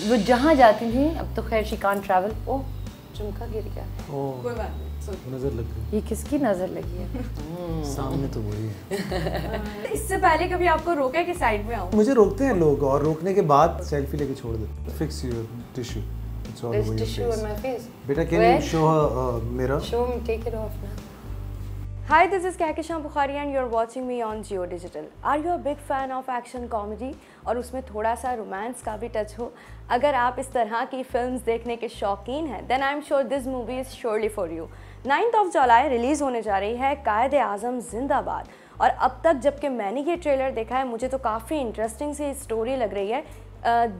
वो जहाँ जाती थी, अब तो खैर शी कांट ट्रैवल। ओह झुमका गिर गया। कोई बात नहीं, नजर लग गई। ये किसकी नजर लगी है? सामने तो वही है। इससे पहले कभी आपको रोका कि साइड में आओ? मुझे रोकते हैं लोग और रोकने के बाद सेल्फी लेके छोड़ देते। Fix your tissue. It's all There's over your tissue face. on my face. बेटा can you show her mirror? Show me, take it off now. Hi, this is Kehkashan Bukhari and you're watching me on Jio Digital. Are you a big fan of action comedy? और उसमें थोड़ा सा romance का भी touch हो? अगर आप इस तरह की फिल्म्स देखने के शौकीन हैं, then I'm sure this movie is surely for you. 9th of July release होने जा रही है कायद-ए-आज़म जिंदाबाद। और अब तक जबकि मैंने ये ट्रेलर देखा है, मुझे तो काफ़ी इंटरेस्टिंग सी स्टोरी लग रही है।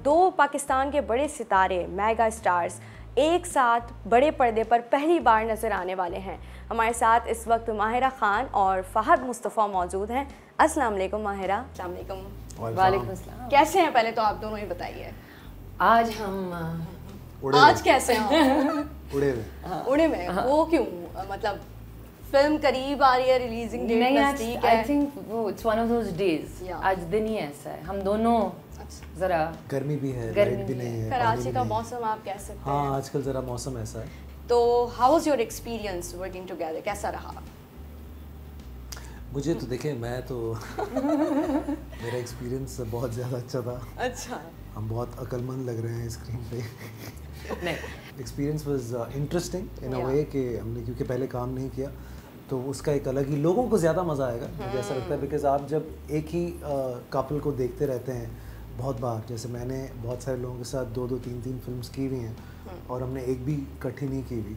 दो पाकिस्तान के बड़े सितारे, मेगा स्टार्स एक साथ बड़े पर्दे पर पहली बार नज़र आने वाले हैं। हमारे साथ इस वक्त माहिरा खान और फ़हद मुस्तफ़ा मौजूद हैं। अस्सलाम वालेकुम माहिरा। अस्सलाम वालेकुम। वालेकुम अस्सलाम। कैसे हैं पहले तो आप दोनों ही बताइए। आज हम आज कैसे हैं? उड़े हुए। उड़े में वो क्यों? मतलब फिल्म करीब आ रही है, रिलीजिंग डेट नजदीक है। आई थिंक वो it's one of those days. आज दिन ही ऐसा है, हम दोनों जरा गर्मी भी है, गर्मी लाइट भी नहीं है, कराची का मौसम आप कह सकते हैं। हाँ आजकल जरा मौसम ऐसा है। तो how was your experience working together? कैसा रहा? मुझे तो देखें, मैं तो मेरा एक्सपीरियंस बहुत ज़्यादा अच्छा था। अच्छा। हम बहुत अक्लमंद लग रहे हैं स्क्रीन पे। नहीं, एक्सपीरियंस वाज इंटरेस्टिंग इन अ वे कि हमने क्योंकि पहले काम नहीं किया तो उसका एक अलग ही, लोगों को ज़्यादा मज़ा आएगा मुझे ऐसा लगता है। बिकॉज आप जब एक ही कपल को देखते रहते हैं बहुत बार, जैसे मैंने बहुत सारे लोगों के साथ 2-2, 3-3 फिल्म्स की हुई हैं और हमने एक भी इकट्ठी नहीं की हुई।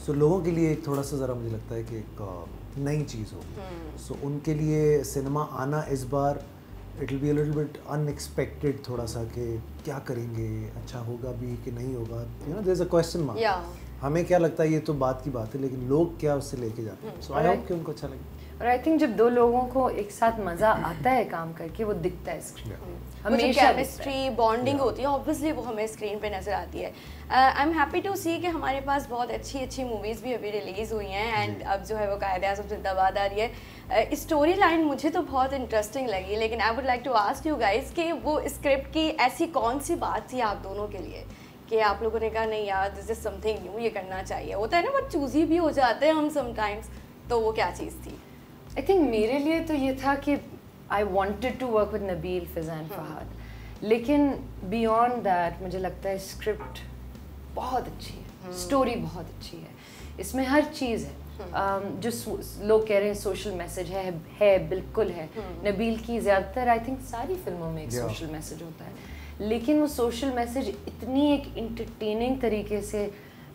सो लोगों के लिए एक थोड़ा सा ज़रा मुझे लगता है कि एक नई चीज़ होगी। सो उनके लिए सिनेमा आना इस बार it will be a little bit unexpected, थोड़ा सा कि क्या करेंगे, अच्छा होगा भी कि नहीं होगा, you know there is a question mark. हमें क्या लगता है ये तो बात की बात है, लेकिन लोग क्या उससे लेके जाते हैं। सो आई होप कि उनको अच्छा लगे। और आई थिंक जब दो लोगों को एक साथ मज़ा आता है काम करके, वो दिखता है स्क्रीन पे। हमेशा केमिस्ट्री बॉन्डिंग होती है, ऑब्वियसली वो हमें स्क्रीन पे नज़र आती है। आई एम हैप्पी टू सी कि हमारे पास बहुत अच्छी अच्छी मूवीज़ भी अभी रिलीज़ हुई हैं एंड अब जो है वो कायद-ए-आज़म जिंदाबाद आ रही है। स्टोरी लाइन मुझे तो बहुत इंटरेस्टिंग लगी, लेकिन I would like to ask you guys कि वो स्क्रिप्ट की ऐसी कौन सी बात थी आप दोनों के लिए कि आप लोगों ने कहा नहीं यार दिस इज समथिंग न्यू, ये करना चाहिए? होता है ना, बहुत चूजी भी हो जाते हैं हम समटाइम्स, तो वो क्या चीज़ थी? आई थिंक मेरे लिए तो ये था कि I wanted to work with Nabeel, Fiza and Fahad, लेकिन बियॉन्ड दैट मुझे लगता है स्क्रिप्ट बहुत अच्छी है, स्टोरी बहुत अच्छी है, इसमें हर चीज़ है। जो लोग कह रहे हैं सोशल मैसेज है बिल्कुल है। नबील की ज़्यादातर आई थिंक सारी फिल्मों में एक सोशल मैसेज होता है, लेकिन वो सोशल मैसेज इतनी एक इंटरटेनिंग तरीके से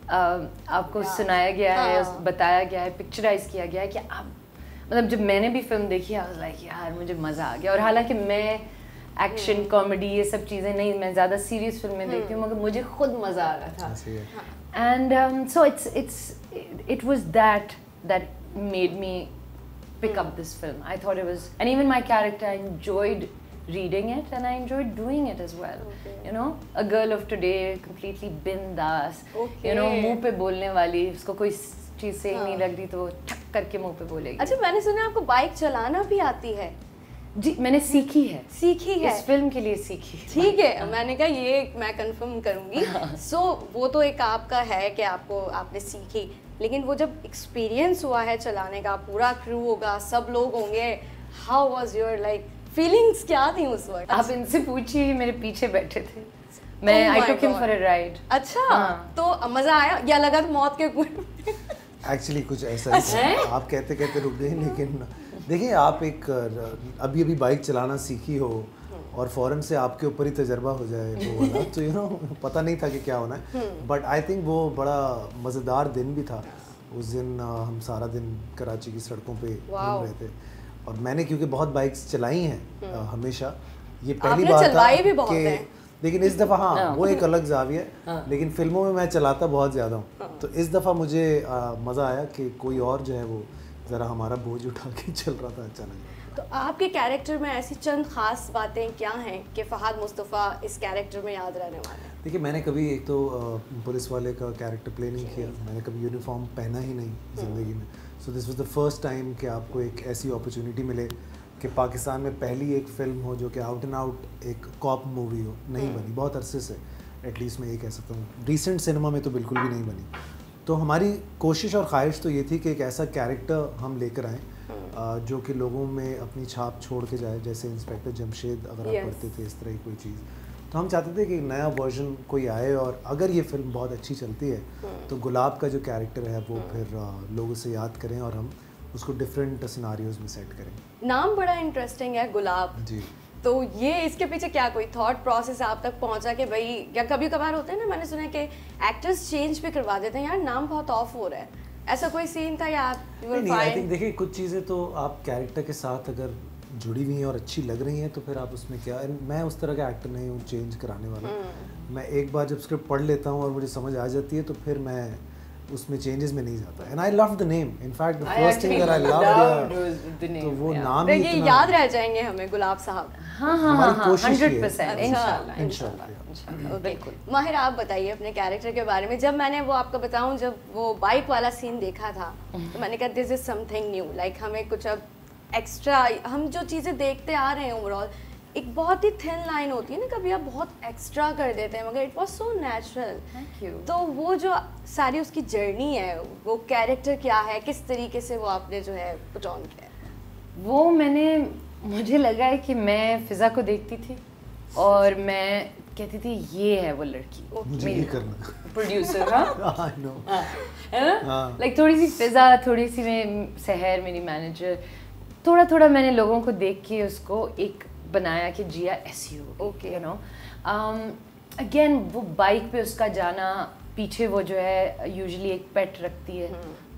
आपको सुनाया गया है, बताया गया है, पिक्चराइज किया गया है कि आप मतलब जब मैंने भी फिल्म देखी आई वाज लाइक यार मुझे मज़ा आ गया। और हालांकि मैं एक्शन कॉमेडी ये सब चीज़ें नहीं, मैं ज़्यादा सीरियस फिल्में देखती हूँ, मगर मुझे खुद मज़ा आ रहा था। And so it was that made me pick up this film. I thought it was, and even my character, I enjoyed reading it and I enjoyed doing it as well. You know, a girl of today, completely bindas, you know, मुंह पे बोलने वाली, उसको कोई चीज़ सही नहीं लग रही तो वो ठक करके मुंह पे बोलेगी। अच्छा, मैंने सुना आपको बाइक चलाना भी आती है? जी मैंने सीखी है इस फिल्म के लिए सीखी। ठीक है, मैंने कहा ये मैं कंफर्म करूंगी। सो वो तो एक आपका है कि आपने सीखी, लेकिन वो जब एक्सपीरियंस हुआ है चलाने का, पूरा क्रू होगा, सब लोग होंगे, how was your like feelings, क्या थी उस वक्त? आप इनसे पूछिए, मेरे पीछे बैठे थे, मैं I took him for a ride. अच्छा, तो मजा आया या लगा तो मौत के कुएं? एक्चुअली कुछ ऐसा ही, आप कहते कहते रुक गए। लेकिन देखिए, आप एक अभी बाइक चलाना सीखी हो और फ़ौरन से आपके ऊपर ही तजर्बा हो जाए वो वाला, तो यू नो पता नहीं था कि क्या होना है। बट आई थिंक वो बड़ा मज़ेदार दिन भी था। उस दिन हम सारा दिन कराची की सड़कों पे घूम रहे थे और मैंने क्योंकि बहुत बाइक्स चलाई हैं हमेशा, ये पहली बार था कि, लेकिन इस दफ़ा हाँ वो एक अलग जाविया है, लेकिन फिल्मों में मैं चलाता बहुत ज़्यादा हूँ, तो इस दफ़ा मुझे मज़ा आया कि कोई और जो है वो ज़रा हमारा बोझ उठा के चल रहा था, अच्छा लगा। तो आपके कैरेक्टर में ऐसी चंद खास बातें क्या हैं कि फ़हद मुस्तफ़ा इस कैरेक्टर में याद रहने वाले हैं? देखिए, मैंने कभी एक तो पुलिस वाले का कैरेक्टर प्ले नहीं किया, मैंने कभी यूनिफॉर्म पहना ही नहीं ज़िंदगी में। So this was the first time कि आपको एक ऐसी अपॉर्चुनिटी मिले कि पाकिस्तान में पहली एक फ़िल्म हो जो कि आउट एंड आउट एक कॉप मूवी हो, नहीं बनी बहुत अरसे से, एटलीस्ट मैं ये कह सकता हूँ। रिसेंट सिनेमा में तो बिल्कुल भी नहीं बनी। तो हमारी कोशिश और ख्वाहिश तो ये थी कि एक ऐसा कैरेक्टर हम लेकर आएँ जो कि लोगों में अपनी छाप छोड़ के जाए, जैसे इंस्पेक्टर जमशेद अगर आप पढ़ते थे इस तरह की कोई चीज़। तो हम चाहते थे कि नया वर्जन कोई आए, और अगर ये फिल्म बहुत अच्छी चलती है तो गुलाब का जो कैरेक्टर है वो फिर लोग उसे याद करें और हम उसको डिफरेंट सिनारियोज में सेट करें। नाम बड़ा इंटरेस्टिंग है, गुलाब जी। तो ये इसके पीछे क्या कोई थॉट प्रोसेस आप तक पहुंचा कि भाई, या कभी कभार होता है ना, मैंने सुना है कि एक्टर्स चेंज भी करवा देते हैं, यार नाम बहुत ऑफ हो रहा है, ऐसा कोई सीन था या आप? नहीं, आई थिंक देखिए कुछ चीज़ें तो आप कैरेक्टर के साथ अगर जुड़ी हुई हैं और अच्छी लग रही हैं तो फिर आप उसमें क्या, मैं उस तरह का एक्टर नहीं हूँ चेंज कराने वाला। मैं एक बार जब स्क्रिप्ट पढ़ लेता हूँ और मुझे समझ आ जाती है तो फिर मैं उसमें चेंजेस में नहीं जाता। And I love the name, in fact the first thing that I love, तो वो नाम ही इतना याद रह जाएंगे हमें, गुलाब साहब। हाँ हाँ हाँ 100% इंशाल्लाह। बिल्कुल। माहिर आप बताइए अपने कैरेक्टर के बारे में। जब मैंने वो आपको बताऊं, जब वो बाइक वाला सीन देखा था तो मैंने कहा this is something new, like हमें कुछ अब एक्स्ट्रा, हम जो चीज़ें देखते आ रहे हैं ओवरऑल, एक बहुत ही थिन लाइन होती है ना, कभी आप बहुत एक्स्ट्रा कर देते हैं, मगर it was so natural. Thank you. तो वो जो सारी उसकी जर्नी है, वो कैरेक्टर क्या है, किस तरीके से वो आपने जो है पुट ऑन किया, वो मुझे लगा है कि मैं फिजा को देखती थी और मैं कहती थी ये है वो लड़की, मुझे ये करना, प्रोड्यूसर। हाँ आई नो, है ना, लाइक थोड़ी सी फिजा, थोड़ी सी मैं सहर मेरी मैनेजर, थोड़ा थोड़ा मैंने लोगों को देख के उसको एक बनाया कि जिया ऐसी हो, ओके यू नो। अगेन वो बाइक पे उसका जाना, पीछे वो जो है यूजुअली एक पेट रखती है,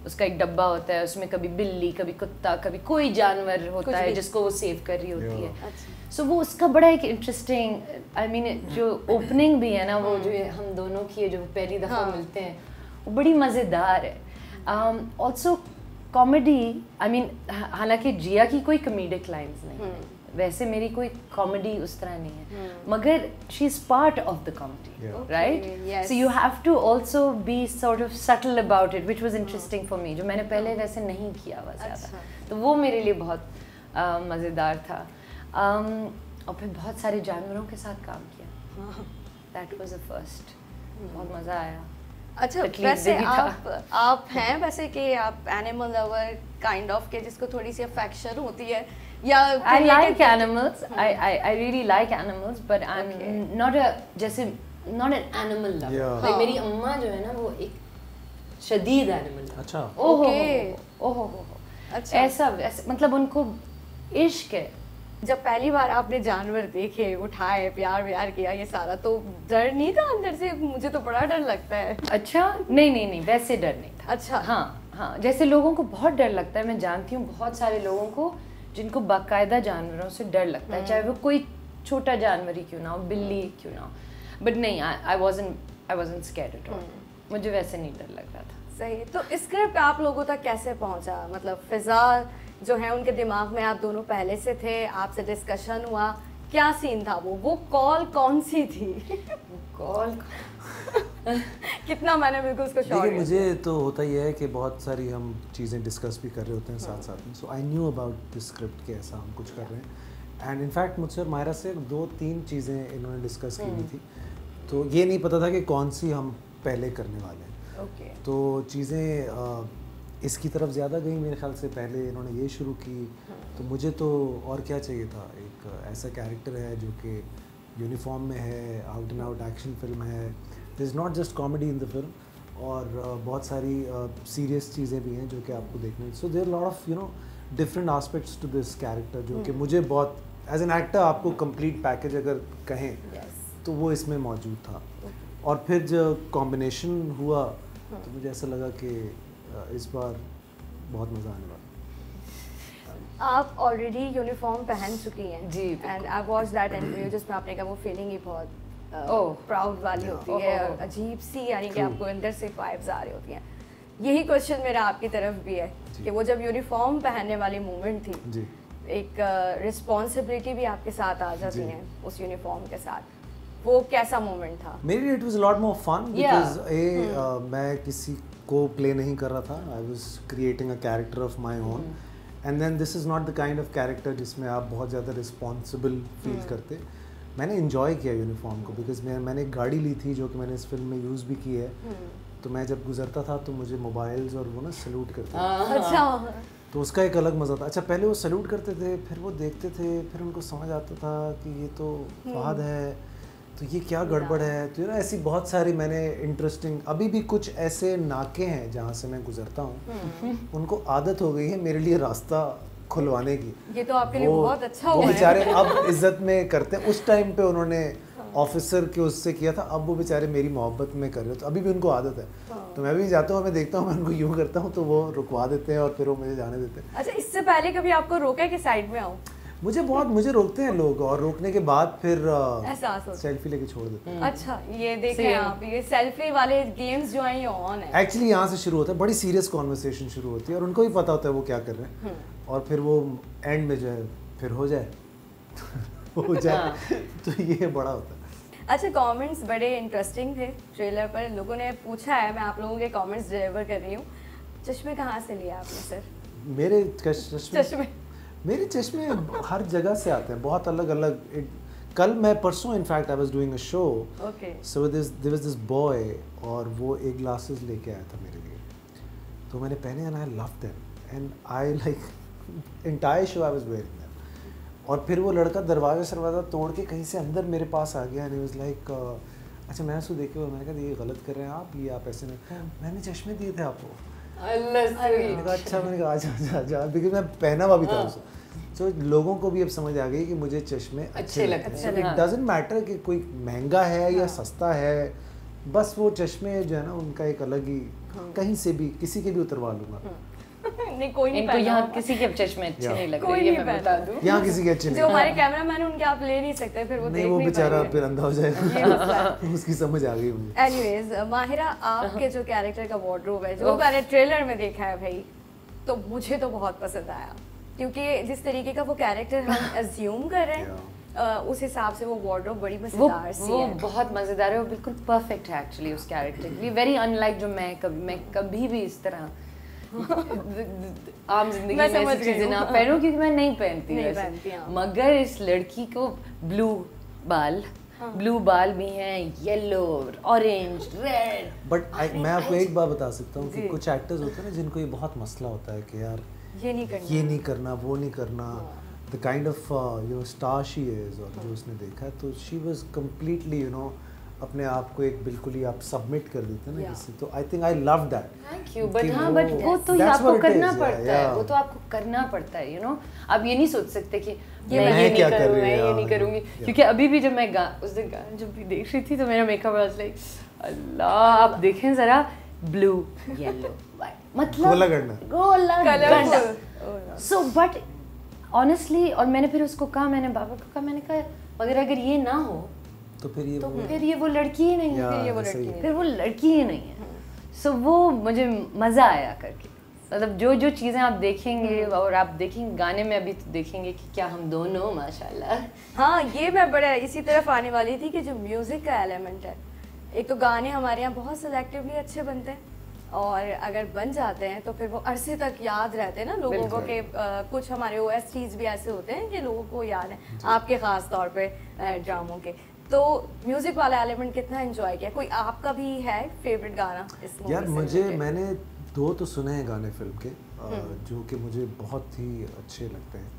उसका एक डब्बा होता है, उसमें कभी बिल्ली, कभी कुत्ता, कभी कोई जानवर होता है जिसको वो सेव कर रही होती है। सो वो उसका बड़ा एक इंटरेस्टिंग, आई मीन जो ओपनिंग भी है ना, वो जो हम दोनों की है, जो पहली दफ़ा मिलते हैं, वो बड़ी मज़ेदार है। ऑल्सो कॉमेडी, आई मीन हालांकि जिया की कोई कॉमेडिक लाइंस नहीं है, वैसे मेरी कोई कॉमेडी उस तरह नहीं है, मगर she is part of the comedy, right? So you have to also be sort of subtle about it, which was interesting for me, जो मैंने पहले वैसे नहीं किया हुआ ज़्यादा। तो वो मेरे लिए बहुत मज़ेदार था। और फिर बहुत सारे जानवरों के साथ काम किया, दैट वाज अ फर्स्ट, बहुत मज़ा आया। अच्छा, वैसे आप हैं वैसे कि आप एनिमल लवर काइंड ऑफ के, जिसको थोड़ी सी अफेक्शन होती है, या I like animals, I really like animals, but I'm not a, जैसे not an animal lover, like मेरी अम्मा जो है ना वो एक शदीद एनिमल लवर। अच्छा, ओहो, अच्छा, ऐसा मतलब उनको इश्क है। जब पहली बार आपने जानवर देखे, उठाए, प्यार किया, ये सारा, तो डर नहीं था अंदर से? मुझे तो बड़ा डर लगता है। अच्छा, नहीं वैसे डर नहीं था। अच्छा, हाँ, जैसे लोगों को बहुत डर लगता है, मैं जानती हूँ बहुत सारे लोगों को जिनको बाकायदा जानवरों से डर लगता है, चाहे वो कोई छोटा जानवर ही क्यों ना हो, बिल्ली क्यों ना हो, बट नहीं, I wasn't scared at all, मुझे वैसे नहीं डर लग रहा था। सही। तो स्क्रिप्ट आप लोगों तक कैसे पहुंचा? मतलब फिजा जो है उनके दिमाग में, आप दोनों पहले से थे, आपसे डिस्कशन हुआ, क्या सीन था वो कॉल कौन सी थी? कॉल कितना मैंने बिल्कुल उसको शॉर्ट। देखिए मुझे तो होता ही है कि बहुत सारी हम चीज़ें डिस्कस भी कर रहे होते हैं साथ में, so I knew about the script कि ऐसा हम कुछ कर रहे हैं, एंड इनफैक्ट मुझसे और मायरा से 2-3 चीज़ें इन्होंने डिस्कस की हुई थी, तो ये नहीं पता था कि कौन सी हम पहले करने वाले हैं। ओके। तो चीज़ें इसकी तरफ ज़्यादा गई मेरे ख्याल से, पहले इन्होंने ये शुरू की, तो मुझे तो और क्या चाहिए था, एक ऐसा कैरेक्टर है जो कि यूनिफॉर्म में है, out and out action film है, this not just comedy in the film, और बहुत सारी सीरियस चीज़ें भी हैं जो कि आपको देखने, so there lot of different aspects to this character, जो कि मुझे बहुत एज एन एक्टर आपको कंप्लीट पैकेज अगर कहें तो वो इसमें मौजूद था। और फिर जो कॉम्बिनेशन हुआ तो मुझे ऐसा लगा कि इस बार बहुत मज़ा आने वाला। आप ऑलरेडी यूनिफॉर्म पहन चुकी हैं जी, and I watch that interview जिसमें आपने कहा वो फीलिंग ही बहुत प्राउड वाली होती है, और अजीब सी, यानी कि आपको अंदर से वाइब्स आ रही होती हैं। यही क्वेश्चन मेरा आपकी तरफ भी है कि वो जब यूनिफॉर्म पहनने वाली मूवमेंट थी जी, एक रिस्पॉन्सिबिलिटी भी आपके साथ आ जाती है उस यूनिफॉर्म के साथ, वो कैसा मोमेंट था? मेरे लिए it was a lot more fun because मैं किसी को प्ले नहीं कर रहा था, I was creating a character of my own, and then this is not the kind of character जिसमें आप बहुत ज़्यादा रिस्पॉन्सिबल फील करते, मैंने इन्जॉय किया यूनिफॉर्म को, बिकॉज मैंने एक गाड़ी ली थी जो कि मैंने इस फिल्म में यूज़ भी की है। तो मैं जब गुजरता था तो मुझे मोबाइल्स और वो ना सैल्यूट करते थे। अच्छा, तो उसका एक अलग मज़ा था। अच्छा, पहले वो सैल्यूट करते थे, फिर वो देखते थे, फिर उनको समझ आता था कि ये तो फहद है, तो ये क्या गड़बड़ है। तो ना ऐसी बहुत सारी मैंने इंटरेस्टिंग, अभी भी कुछ ऐसे नाके हैं जहाँ से मैं गुजरता हूँ, उनको आदत हो गई है मेरे लिए रास्ता खुलवाने की। ये तो आपके लिए बहुत अच्छा हुआ वो है। बेचारे अब इज्जत में करते हैं, उस टाइम पे उन्होंने ऑफिसर के उससे किया था, अब वो बेचारे मेरी मोहब्बत में कर रहे हो, तो अभी भी उनको आदत है। तो मैं भी जाता हूँ, मैं देखता हूँ, मैं उनको यूँ करता हूँ तो वो रुकवा देते हैं और फिर वो मुझे जाने देते हैं। अच्छा, इससे पहले कभी आपको रोका कि साइड में आओ? मुझे रोकते हैं लोग, और रोकने के बाद फिर एहसास होता है, सेल्फी लेके छोड़ देते हैं। अच्छा ये देखें आप, ये सेल्फी वाले गेम्स जो हैं ये ऑन है। एक्चुअली यहाँ से शुरू होता है, बड़ी सीरियस कॉन्वर्सेशन शुरू होती है और उनको भी पता होता है वो क्या कर रहे हैं, और फिर वो एंड में जो है फिर हो जाए हो जाए तो ये बड़ा होता है। अच्छा, कमेंट्स बड़े इंटरेस्टिंग थे ट्रेलर पर। लोगों ने पूछा है, मैं आप लोगों के कमेंट्स डिलीवर कर रही हूँ। चश्मे कहाँ से लिए आपने सर? मेरे चश्मे मेरे चश्मे हर जगह से आते हैं, बहुत अलग अलग। कल मैं परसों in fact I was doing a show, so there was this boy, और वो एक ग्लासेस लेके आया था मेरे लिए, तो मैंने पहने and I loved them and I like entire show I was wearing them. और फिर वो लड़का दरवाज़ा तोड़ के कहीं से अंदर मेरे पास आ गया एंड ही वाज लाइक अच्छा, मैं उसको देखे हुए मैंने कहा ये गलत कर रहे हैं आप, ये आप ऐसे नहीं, मैंने चश्मे दिए थे आपको। मैंने कहा अच्छा, मैंने कहा आजा, बिकॉज मैं पहना हुआ भी था उसे। तो लोगों को भी अब समझ आ गई कि मुझे चश्मे अच्छे लगते हैं। इट डजंट मैटर कि कोई महंगा है या सस्ता है, बस वो चश्मे जो है ना उनका एक अलग ही, कहीं से भी किसी के भी उतरवा लूंगा। नहीं, कोई नहीं इनको यहाँ किसी के चश्मे अच्छे नहीं लग रहे, ये मैं बता दूं। यहाँ किसी के अच्छे नहीं, जो हमारे कैमरामैन उनके आप ले नहीं सकते, फिर वो नहीं, वो बेचारा फिर अंधा हो जाएगा उसकी समझ आ गई मुझे। एनीवेज, माहिरा, आपके जो कैरेक्टर का वार्डरोब है जो मैंने ट्रेलर में देखा है भाई, तो मुझे तो बहुत पसंद आया, क्योंकि जिस तरीके का वो कैरेक्टर हम अज्यूम कर रहे हैं उस हिसाब से वो वार्डरोब बड़ी मजेदार सी है। वो बहुत मजेदार है, वो बिल्कुल परफेक्ट है एक्चुअली उस कैरेक्टर के लिए, वेरी अनलाइक जो मैं कभी भी इस तरह आम जिंदगी में ऐसी चीजें ना पहनूं, क्योंकि मैं नहीं पहनती वैसे। मगर इस लड़की को ब्लू बाल भी हैं, येलो, ऑरेंज, रेड। बट मैं आपको एक बात बता सकता हूँ कि कुछ एक्टर्स होते हैं ना जिनको ये बहुत मसला होता है कि यार ये नहीं करना, वो नहीं करना, the kind of star she is, और जो उसने देखा है तो शी वाज कम्प्लीटली अपने आप को एक बिल्कुल ही आप सबमिट कर देते हैं ना किसी, तो I think I love that. Thank you. But हाँ, बट वो तो आपको करना पड़ता है, वो तो आपको करना पड़ता है, आप ये नहीं सोच सकते कि मैं ये नहीं करूँगी, मैं ये नहीं करूँगी, क्योंकि अभी भी जब मैं उस दिन गाना जब भी देख रही थी तो मेरा मेकअप वाज लाइक अल्लाह, आप देखें जरा, ब्लू, येलो, व्हाइट, मतलब गोला करना। सो बट ऑनेस्टली, और मैंने फिर उसको कहा, मैंने बाबा को कहा, मैंने कहा मगर अगर ये ना हो तो फिर ये वो लड़की ही नहीं है, फिर वो लड़की ही नहीं है। सो वो मुझे मज़ा आया करके, मतलब जो चीज़ें आप देखेंगे और आप देखेंगे गाने में, अभी तो देखेंगे कि क्या हम दोनों माशाल्लाह। हाँ, ये मैं बड़ा इसी तरफ आने वाली थी कि जो म्यूज़िक का एलिमेंट है, एक तो गाने हमारे यहाँ बहुत सिलेक्टिवली अच्छे बनते हैं, और अगर बन जाते हैं तो फिर वो अरसे तक याद रहते हैं ना लोगों को, कि कुछ हमारे OSTs भी ऐसे होते हैं कि लोगों को याद है, आपके ख़ास तौर पे ड्रामों के। तो म्यूजिक वाला एलिमेंट कितना एंजॉय किया? कोई आपका भी है फेवरेट गाना इस मूवी से? यार मैंने 2 तो सुने हैं गाने फिल्म के, जो कि मुझे बहुत ही अच्छे लगते हैं,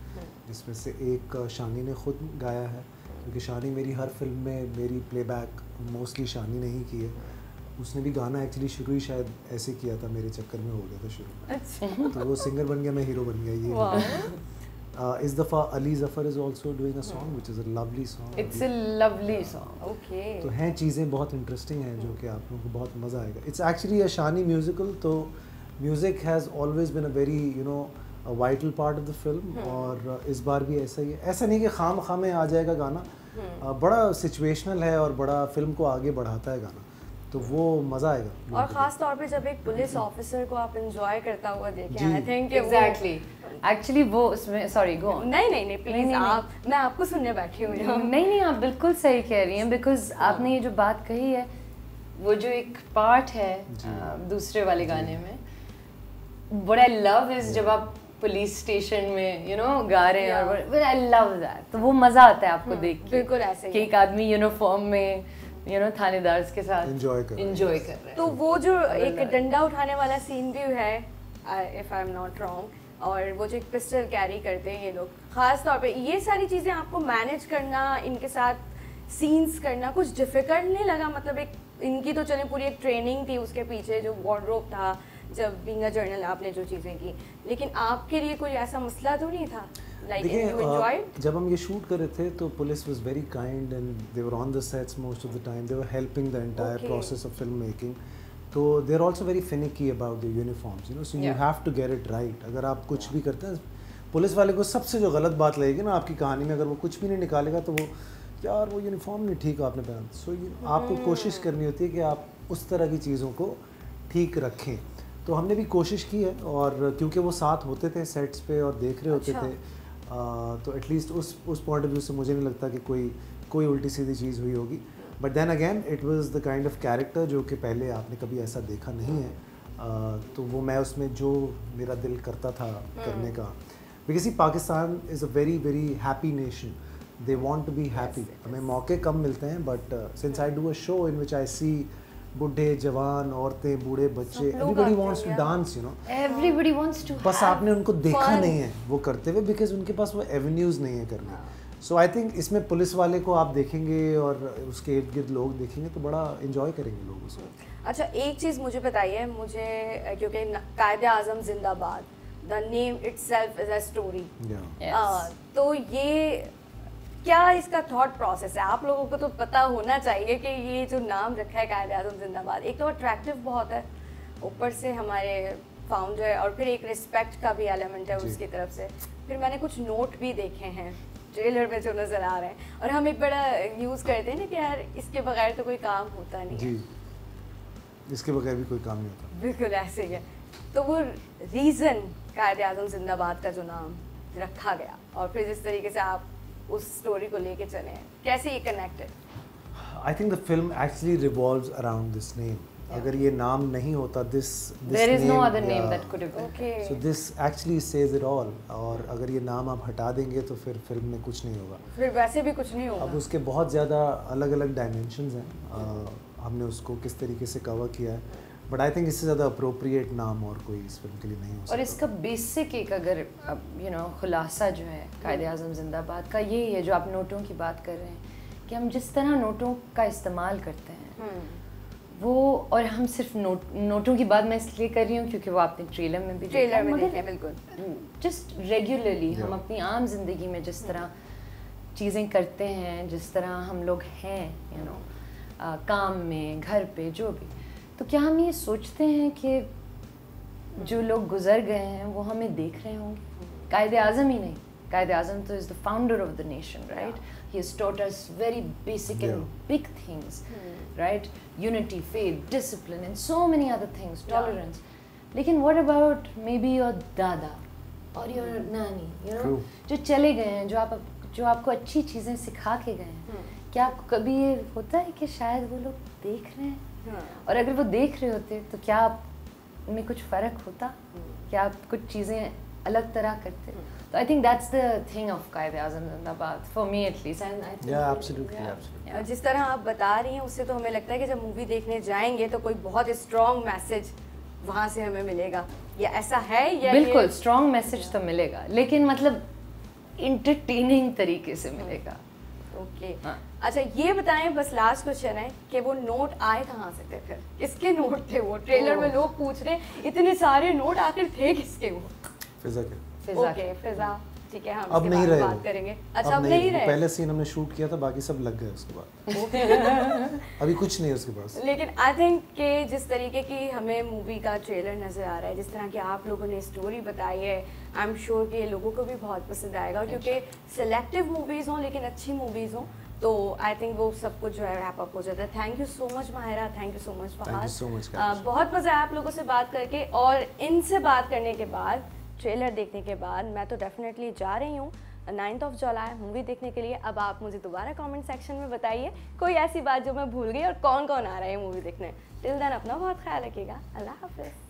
जिसमें से एक शानी ने खुद गाया है, क्योंकि शानी मेरी हर फिल्म में मेरी प्लेबैक मोस्टली शानी ने ही की है। उसने भी गाना एक्चुअली शुरू ही शायद ऐसे किया था, मेरे चक्कर में हो गया था शुरू। अच्छा। तो वो सिंगर बन गया, मैं हीरो बन गया। ये इस दफ़ा Ali Zafar is also doing a song which is a lovely song. It's a lovely song. Okay. तो हैं चीज़ें बहुत इंटरेस्टिंग हैं जो कि आप लोगों को बहुत मज़ा आएगा। इट्स एक्चुअली अ शानी म्यूजिकल, तो music has always been a very vital part of the film, और इस बार भी ऐसा ही है। ऐसा नहीं कि खाम में आ जाएगा गाना, बड़ा सिचुएशनल है और बड़ा फिल्म को आगे बढ़ाता है गाना, तो वो मज़ा आएगा। और ख़ास तौर पे जब एक पुलिस ऑफिसर को आप एंजॉय करता हुआ देखें, आई थिंक एग्जैक्टली एक्चुअली वो उसमें, सॉरी गो ऑन। नहीं प्लीज, आप, मैं आपको सुनने बैठी हूँ। नहीं आप बिल्कुल सही कह रही हैं, बिकॉज आपने ये जो बात कही है, वो जो एक पार्ट है दूसरे वाले गाने में, व्हाट आई लव इज जब आप पुलिस स्टेशन में गा रहे हैं और आई लव दैट। तो वो मजा आता है आपको देख के, बिल्कुल ऐसे कि एक आदमी यूनिफॉर्म में थानेदार के साथ एंजॉय कर रहा है। तो वो जो एक डंडा उठाने वाला सीन भी है, if I am not wrong, और वो जो एक पिस्टल कैरी करते हैं ये लोग, खास तौर पे ये सारी चीज़ें आपको मैनेज करना, इनके साथ सीन्स करना कुछ डिफिकल्ट नहीं लगा? मतलब एक इनकी तो चले पूरी एक ट्रेनिंग थी उसके पीछे, जो वार्डरोब था, जब बीइंग अ जर्नल आपने जो चीज़ें की, लेकिन आपके लिए कोई ऐसा मसला तो नहीं था? देखिए जब हम ये शूट कर रहे थे तो police was very kind and they were on the sets most of the time, they were helping the entire process of film making. तो they are also very finicky about the uniforms, so you have to get it right. अगर आप कुछ भी करते हैं, police वाले को सबसे जो गलत बात लगेगी ना आपकी कहानी में, अगर वो कुछ भी नहीं निकालेगा तो वो यार वो यूनिफॉर्म नहीं ठीक आपने पहना। सो आपको कोशिश करनी होती है कि आप उस तरह की चीज़ों को ठीक रखें। तो हमने भी कोशिश की है, और क्योंकि वो साथ होते थे सेट्स पे और देख रहे होते थे, तो एटलीस्ट उस पॉइंट ऑफ व्यू से मुझे नहीं लगता कि कोई उल्टी सीधी चीज़ हुई होगी। But then again it was the kind of character जो कि पहले आपने कभी ऐसा देखा नहीं है, तो वो मैं उसमें जो मेरा दिल करता था करने का, because Pakistan is a very very happy nation, they want to be happy. हमें मौके कम मिलते हैं, but since I do a show in which I see बुढ़े जवान औरतें बूढ़े बच्चे, everybody wants to dance, everybody wants to, बस आपने उनको देखा नहीं है वो करते हुए, बिकॉज उनके पास वो एवेन्यूज़ नहीं है करने। सो आई थिंक इसमें पुलिस वाले को आप देखेंगे और उसके इर्द गिर्द लोग देखेंगे तो बड़ा इन्जॉय करेंगे लोग उसको। अच्छा, एक चीज़ मुझे बताइए, मुझे क्योंकि कायदे-आज़म जिंदाबाद, the name itself is a story, तो ये क्या इसका थॉट प्रोसेस है? आप लोगों को तो पता होना चाहिए कि ये जो नाम रखा है कायदे-आज़म जिंदाबाद, एक तो अट्रैक्टिव बहुत है, ऊपर से हमारे फाउंडर, और फिर एक रिस्पेक्ट का भी एलिमेंट है उसकी तरफ से। फिर मैंने कुछ नोट भी देखे हैं ट्रेलर में जो नज़र आ रहे हैं, और हम एक बड़ा यूज़ करते हैं ना कि यार इसके बगैर तो कोई काम होता नहीं है। इसके बगैर भी कोई काम नहीं होता, बिल्कुल ऐसे ही है। तो वो रीज़न कायदे-आज़म जिंदाबाद का जो नाम रखा गया, और फिर जिस तरीके से आप उस स्टोरी को लेके चले हैं, कैसे ये connected? I think the film actually revolves around this name. अगर ये नाम नहीं होता, this there is no other name that could have been, so this actually says it all. और अगर ये नाम आप हटा देंगे तो फिर फिल्म में कुछ नहीं होगा, फिर वैसे भी कुछ नहीं होगा। अब उसके बहुत ज़्यादा अलग अलग डायमेंशंस हैं, हमने उसको किस तरीके से कवर किया है, बट आई थिंक इससे ज़्यादा अप्रोप्रिएट नाम और कोई इस फिल्म के लिए नहीं हो सकता। और इसका बेसिक एक अगर खुलासा जो है कायदे-आज़म जिंदाबाद का ये है, जो आप नोटों की बात कर रहे हैं, कि हम जिस तरह नोटों का इस्तेमाल करते हैं वो, और हम सिर्फ नोटों की बात मैं इसलिए कर रही हूँ क्योंकि वो आपने ट्रेलर में भी देखा, मगर बिल्कुल जस्ट रेगुलरली हम अपनी आम जिंदगी में जिस तरह चीज़ें करते हैं, जिस तरह हम लोग हैं काम में, घर पे, जो भी, तो क्या हम ये सोचते हैं कि जो लोग गुजर गए हैं वो हमें देख रहे होंगे? कायदे-आज़म ही नहीं, कायदे-आज़म तो is the founder of the nation, right? He has taught us very basic and big things, right? Unity, faith, discipline, and so many other things, tolerance. लेकिन what about maybe your दादा और your नानी, जो चले गए हैं, जो आपको अच्छी चीज़ें सिखा के गए हैं, क्या आपको कभी ये होता है कि शायद वो लोग देख रहे हैं? और अगर वो देख रहे होते तो क्या आप में कुछ फ़र्क होता? क्या आप कुछ चीज़ें अलग तरह करते? तो I think that's the thing of Quaid-e-Azam जिंदाबाद, फॉर मी एटलीस्ट। एब्सोल्युटली। जिस तरह आप बता रही हैं उससे तो हमें लगता है कि जब मूवी देखने जाएंगे तो कोई बहुत स्ट्रॉन्ग मैसेज वहाँ से हमें मिलेगा, या ऐसा है? या बिल्कुल स्ट्रॉन्ग मैसेज तो मिलेगा, लेकिन मतलब इंटरटेनिंग तरीके से मिलेगा। ओके, अच्छा ये बताएं, बस लास्ट क्वेश्चन है कि वो नोट आए कहाँ से थे? फिर किसके नोट थे वो? ट्रेलर में लोग पूछ रहे इतने सारे नोट, आखिर थे किसके वो? फिजा के। ओके, फिजा, ठीक है, हम अब नहीं रहे, बात करेंगे। अच्छा, अब नहीं रहे। पहले सीन हमने शूट किया था, बाकी सब लग गए उसके बाद। अभी कुछ नहीं है उसके पास। लेकिन आई थिंक कि जिस तरीके की हमें मूवी का ट्रेलर नज़र आ रहा है, जिस तरह की आप लोगों ने स्टोरी बताई है, आई एम श्योर कि लोगों को भी बहुत पसंद आएगा, क्योंकि सेलेक्टिव मूवीज़ हों लेकिन अच्छी मूवीज़ हों, तो आई थिंक वो सब कुछ जो है रैप अप हो जाता है। Thank you so much Mahira, thank you so much Fahad, बहुत मज़ा आया आप लोगों से बात करके, और इनसे बात करने के बाद, ट्रेलर देखने के बाद, मैं तो डेफिनेटली जा रही हूँ 9 जुलाई मूवी देखने के लिए। अब आप मुझे दोबारा कमेंट सेक्शन में बताइए कोई ऐसी बात जो मैं भूल गई और कौन कौन आ रहा है मूवी देखने। टिल देन अपना बहुत ख्याल रखिएगा। अल्लाह हाफिज़।